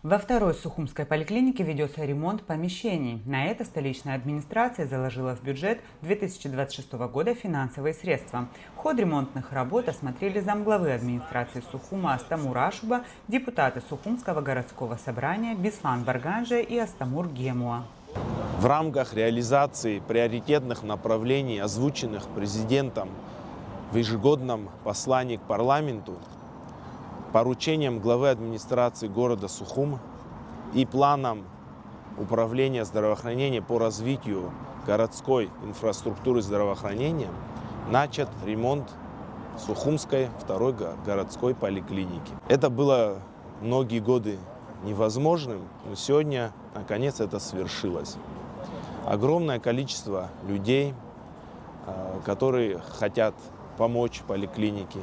Во второй Сухумской поликлинике ведется ремонт помещений. На это столичная администрация заложила в бюджет 2026 года финансовые средства. Ход ремонтных работ осмотрели замглавы администрации Сухума Астамур Ашуба, депутаты Сухумского городского собрания Беслан Барганжа и Астамур Гемуа. В рамках реализации приоритетных направлений, озвученных президентом в ежегодном послании к парламенту, поручением главы администрации города Сухум и планом управления здравоохранением по развитию городской инфраструктуры здравоохранения начат ремонт Сухумской второй городской поликлиники. Это было многие годы невозможным, но сегодня, наконец, это свершилось. Огромное количество людей, которые хотят помочь поликлинике,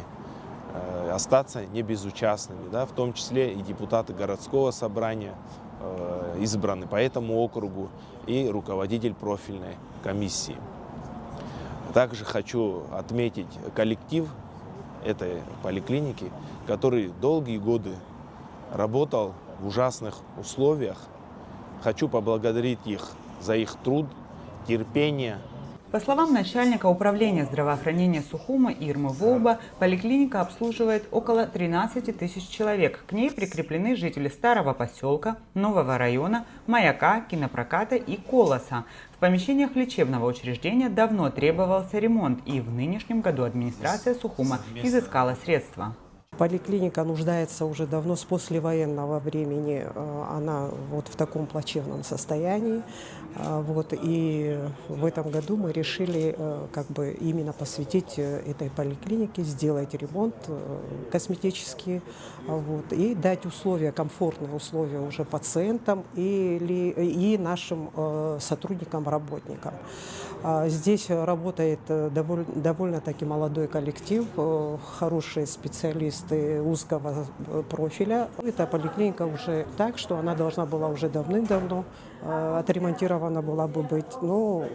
остаться не безучастными, в том числе и депутаты городского собрания, избраны по этому округу, и руководитель профильной комиссии. Также хочу отметить коллектив этой поликлиники, который долгие годы работал в ужасных условиях. Хочу поблагодарить их за их труд, терпение. По словам начальника управления здравоохранения Сухума Ирмы Воуба, поликлиника обслуживает около 13 тысяч человек. К ней прикреплены жители Старого поселка, Нового района, Маяка, Кинопроката и Колоса. В помещениях лечебного учреждения давно требовался ремонт, и в нынешнем году администрация Сухума изыскала средства. Поликлиника нуждается уже давно, с послевоенного времени. Она вот в таком плачевном состоянии. И в этом году мы решили именно посвятить этой поликлинике, сделать ремонт косметический и дать условия, комфортные условия уже пациентам и нашим сотрудникам, работникам. Здесь работает довольно-таки молодой коллектив, хорошие специалисты узкого профиля. Эта поликлиника уже так, что она должна была уже давным-давно отремонтирована была бы быть, но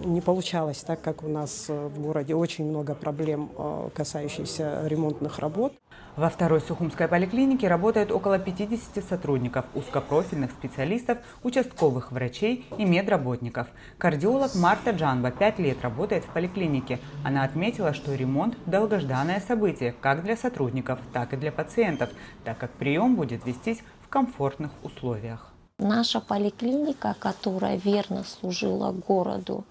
не получалось так, как у нас в городе. Очень много проблем, касающихся ремонтных работ. Во второй Сухумской поликлинике работает около 50 сотрудников, узкопрофильных специалистов, участковых врачей и медработников. Кардиолог Марта Джанба 5 лет работает в поликлинике. Она отметила, что ремонт – долгожданное событие как для сотрудников, так и для пациентов, так как прием будет вестись в комфортных условиях. Наша поликлиника, которая верно служила городу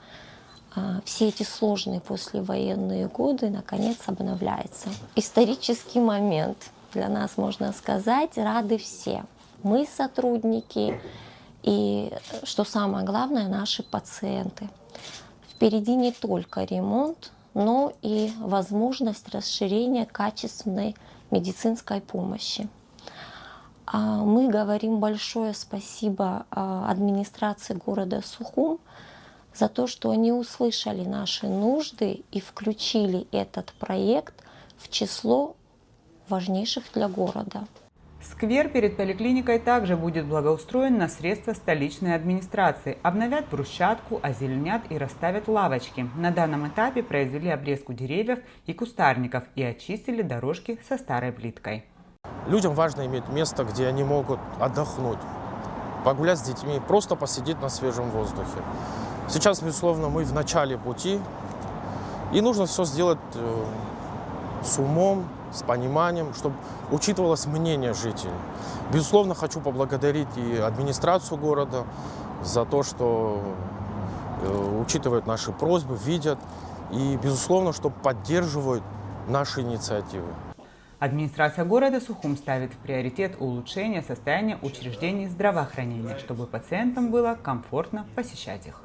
все эти сложные послевоенные годы, наконец обновляется. Исторический момент. Для нас, можно сказать, рады все. Мы сотрудники и, что самое главное, наши пациенты. Впереди не только ремонт, но и возможность расширения качественной медицинской помощи. Мы говорим большое спасибо администрации города Сухум за то, что они услышали наши нужды и включили этот проект в число важнейших для города. Сквер перед поликлиникой также будет благоустроен на средства столичной администрации. Обновят брусчатку, озеленят и расставят лавочки. На данном этапе произвели обрезку деревьев и кустарников и очистили дорожки со старой плиткой. Людям важно иметь место, где они могут отдохнуть, погулять с детьми, просто посидеть на свежем воздухе. Сейчас, безусловно, мы в начале пути, и нужно все сделать с умом, с пониманием, чтобы учитывалось мнение жителей. Безусловно, хочу поблагодарить и администрацию города за то, что учитывают наши просьбы, видят, и, безусловно, что поддерживают наши инициативы. Администрация города Сухум ставит в приоритет улучшение состояния учреждений здравоохранения, чтобы пациентам было комфортно посещать их.